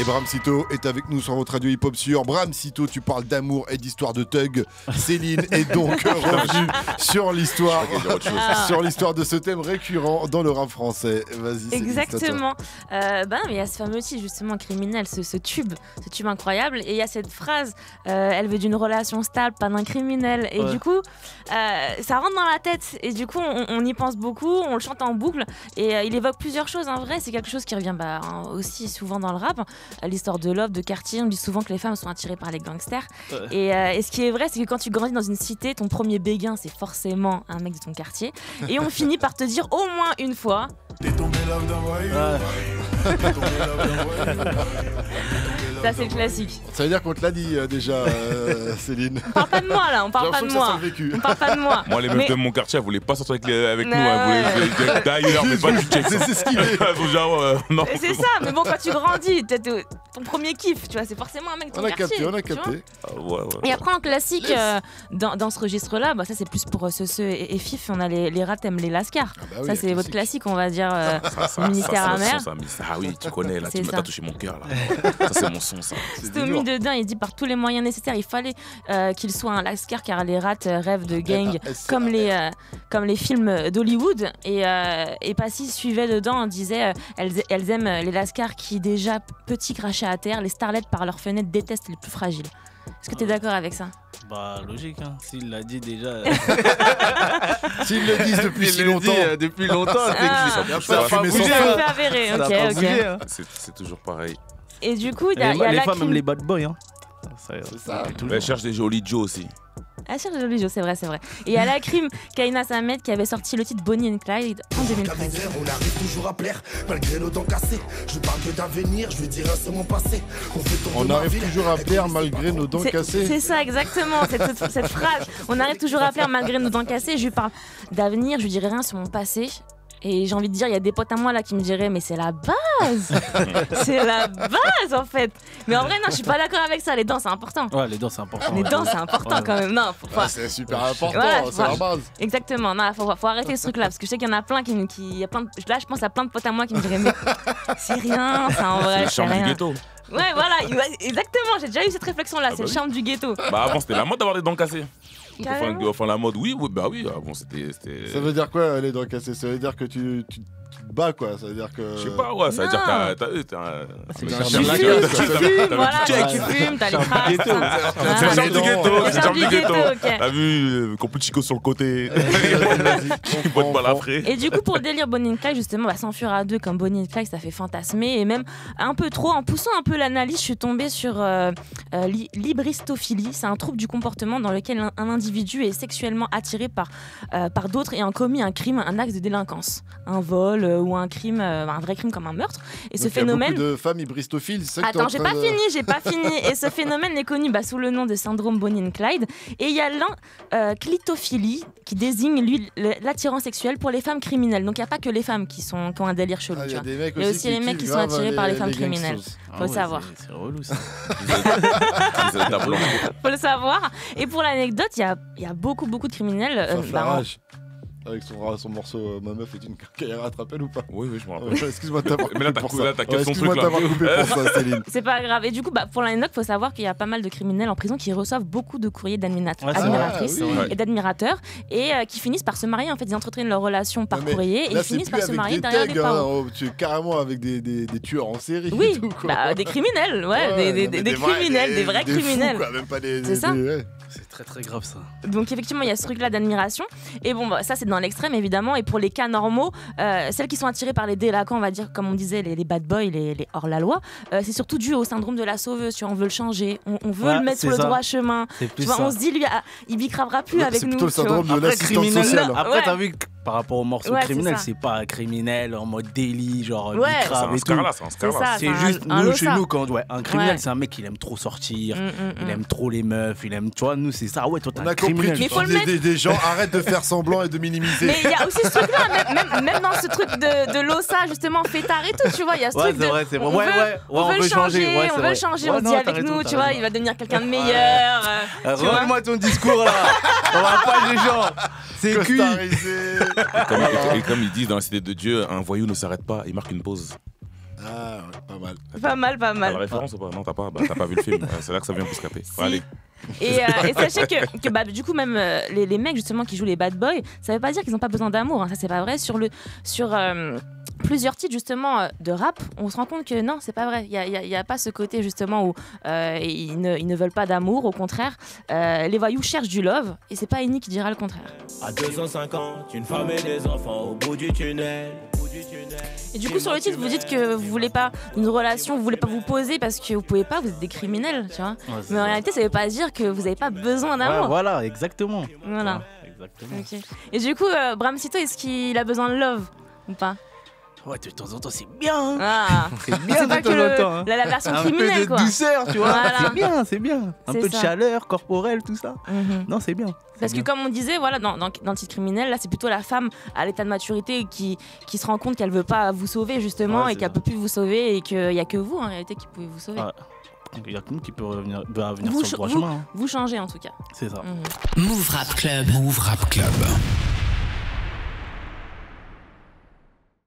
Et Bram Cito est avec nous sur votre radio hip-hop sur Bram Cito, tu parles d'amour et d'histoire de thug. Céline est donc revenue sur l'histoire de ce thème récurrent dans le rap français. Vas-y. Exactement. Mais il y a ce fameux titre justement criminel, ce tube incroyable. Et il y a cette phrase, elle veut d'une relation stable, pas d'un criminel. Et du coup, ça rentre dans la tête. Et du coup, on y pense beaucoup, on le chante en boucle. Et il évoque plusieurs choses. En vrai, c'est quelque chose qui revient aussi souvent dans le rap. L'histoire de love, de quartier, on dit souvent que les femmes sont attirées par les gangsters. Et ce qui est vrai, c'est que quand tu grandis dans une cité, ton premier béguin, c'est forcément un mec de ton quartier. Et on finit par te dire au moins une fois. T'es tombé love d'un voyou. Ça, c'est le classique. Ça veut dire qu'on te l'a dit déjà, Céline. On parle pas de moi là, on parle pas de moi. On parle pas de moi. Moi, les meufs de mon quartier, elles voulaient pas sortir avec nous. Elles voulaient d'ailleurs, mais pas du check. C'est ce qu'il est. Non. C'est ça, mais bon, quand tu grandis, ton premier kiff, tu vois, c'est forcément un mec de ton quartier. On a capté. Et après, en classique, dans ce registre-là, ça c'est plus pour Ceux et Fif, on a les rats aiment les lascars. Ça, c'est votre classique, on va dire, ministère amer. Ah oui, tu connais, là, tu m'as touché mon cœur. Ça, c'est mon son, ça. Stomy dedans, il dit par tous les moyens nécessaires, il fallait qu'il soit un lascar car les rats rêvent de gang comme les films d'Hollywood. Et Passy suivait dedans, on disait elles aiment les lascars qui déjà petits crachaient à terre, les starlets par leurs fenêtres détestent les plus fragiles. Est-ce que tu es d'accord avec ça? Bah logique, hein. S'il l'a dit déjà. S'ils le disent depuis si longtemps. Depuis longtemps, ça a fait avérer. Ok. C'est toujours pareil. Et du coup, il y a les femmes aiment les bad boys, hein. C'est ça. Elle cherche des jolis Joe aussi. Ah, cherche Jolie Joe, c'est vrai. Et il y a la crime, Kaina Samed qui avait sorti le titre Bonnie and Clyde en 2013. On arrive toujours à plaire, malgré nos dents cassées. Je parle que d'avenir, je lui dirai c'est mon passé. On arrive toujours à plaire malgré nos dents cassées. C'est ça, exactement, cette phrase. On arrive toujours à plaire malgré nos dents cassées. Je lui parle d'avenir, je lui dirai rien sur mon passé. Et j'ai envie de dire, il y a des potes à moi là qui me diraient mais c'est la base. C'est la base en fait. Mais en vrai non, je suis pas d'accord avec ça, les dents c'est important. Ouais, les dents c'est important. Les dents c'est important quand même. Non, c'est super important, c'est la base. Exactement. Non, faut arrêter ce truc là parce que je sais qu'il y en a plein là je pense à plein de potes à moi qui me diraient mais c'est rien, ça en vrai, c'est le charme du ghetto. Ouais, voilà, exactement, j'ai déjà eu cette réflexion là, c'est le charme du ghetto. Bah avant c'était la mode d'avoir des dents cassées. Enfin la mode, oui, bah oui, bon c'était. Ça veut dire quoi les dents cassées? Ça veut dire que tu te bats quoi? Ça veut dire que. Je sais pas, ouais, ça veut dire que t'as un. Tu fumes, t'as les traces. C'est le charme du ghetto, ok. T'as vu, qu'on peut chico sur le côté. Qui boit de balle après. Et du coup, pour le délire Bonnie and Clyde, justement, s'enfuir à deux comme Bonnie and Clyde, ça fait fantasmer. Et même un peu trop, en poussant un peu l'analyse, je suis tombée sur l'hybristophilie. C'est un trouble du comportement dans lequel un individu est sexuellement attiré par d'autres et a commis un crime, un acte de délinquance, un vol ou un crime, un vrai crime comme un meurtre. Et donc ce phénomène. Il y a beaucoup de femmes hybristophiles. Attends, j'ai pas fini. Et ce phénomène est connu sous le nom de syndrome Bonnie and Clyde. Et il y a clitophilie qui désigne l'attirance sexuelle pour les femmes criminelles. Donc il n'y a pas que les femmes qui ont un délire chelou. Il y a aussi les mecs qui sont attirés par les femmes criminelles. Faut le savoir. C'est relou ça. Faut le savoir. Et pour l'anecdote, il y a beaucoup de criminels. Avec son morceau Ma meuf est une carrière, tu te rappelles ou pas? Oui, je me rappelle. Excuse-moi de t'avoir coupé. Mais là, t'as capté son truc là. Coupé pour ça, Céline. C'est pas grave. Et du coup, pour l'anecdote, il faut savoir qu'il y a pas mal de criminels en prison qui reçoivent beaucoup de courriers d'admiratrices et d'admirateurs et qui finissent par se marier. En fait, ils entretiennent leur relation par courrier et ils finissent par se marier derrière les parents. Tu es carrément avec des tueurs en série. Oui, et tout, quoi. des criminels, des criminels, des vrais criminels. Fous, quoi, même pas des. C'est ça. C'est très très grave ça. Donc effectivement, il y a ce truc-là d'admiration. Et bon, ça c'est dans l'extrême évidemment. Et pour les cas normaux, celles qui sont attirées par les délinquants, on va dire, comme on disait, les bad boys, les hors-la-loi, c'est surtout dû au syndrome de la sauveuse. Tu vois, on veut le changer, on veut le mettre sur le droit chemin. Tu vois, on se dit, lui, il bicravera plus avec nous. C'est plutôt le syndrome de l'assistante sociale. Après, t'as vu par rapport au morceau criminel, c'est pas criminel en mode délit, genre bicrave et tout. C'est juste, nous, chez nous, quand un criminel, c'est un mec qui aime trop sortir, il aime trop les meufs, il aime, tu vois, nous, c'est ça. Ouais, toi, t'es un criminel. Mais faut le mettre. Des gens arrêtent de faire semblant et de minimiser. Mais il y a aussi ce truc-là, même dans ce truc de l'ossa, justement, fêtard et tout, tu vois, il y a ce truc de. C'est vrai, on veut changer, on veut le changer, on se dit avec nous, tu vois, il va devenir quelqu'un de meilleur. Rends-moi ton discours là, on va pas les gens. C'est cuit. Et comme ils disent dans la cité de Dieu, un voyou ne s'arrête pas, il marque une pause. Ah, ouais, pas mal. Pas mal. La référence ou pas? Non, t'as pas vu le film. C'est là que ça vient pour se capter. Si. Allez. Et sachez que bah, du coup, même les mecs justement qui jouent les bad boys, ça veut pas dire qu'ils n'ont pas besoin d'amour. Hein. Ça, c'est pas vrai. Sur plusieurs titres justement de rap, on se rend compte que non, c'est pas vrai. Il y a pas ce côté justement où ils ne veulent pas d'amour. Au contraire, les voyous cherchent du love et c'est pas Eni qui dira le contraire. À 250, une femme et des enfants au bout du tunnel. Et du coup, sur le titre, vous dites que vous voulez pas une relation, vous voulez pas vous poser parce que vous pouvez pas, vous êtes des criminels, tu vois. Ouais, mais en réalité, ça veut pas dire que vous avez pas besoin d'amour. Ouais, voilà, exactement. Voilà. Ouais, exactement. Okay. Et du coup, Bram Cito, est-ce qu'il a besoin de love ou pas? Ouais, de temps en temps, c'est bien. Ah. C'est bien de pas temps en temps. Hein. La version criminelle, un peu de quoi. douceur, tu vois. Voilà. C'est bien. Un peu de chaleur corporelle, tout ça. Non, c'est bien. Parce que comme on disait, voilà, dans le titre criminel, là, c'est plutôt la femme à l'état de maturité qui se rend compte qu'elle veut pas vous sauver, justement, et qu'elle peut plus vous sauver, et qu'il y a que vous, en réalité, qui pouvez vous sauver. Il y a que nous qui peut venir sur le droit chemin. Vous changez, en tout cas. C'est ça. Move Rap Club. Move Rap Club.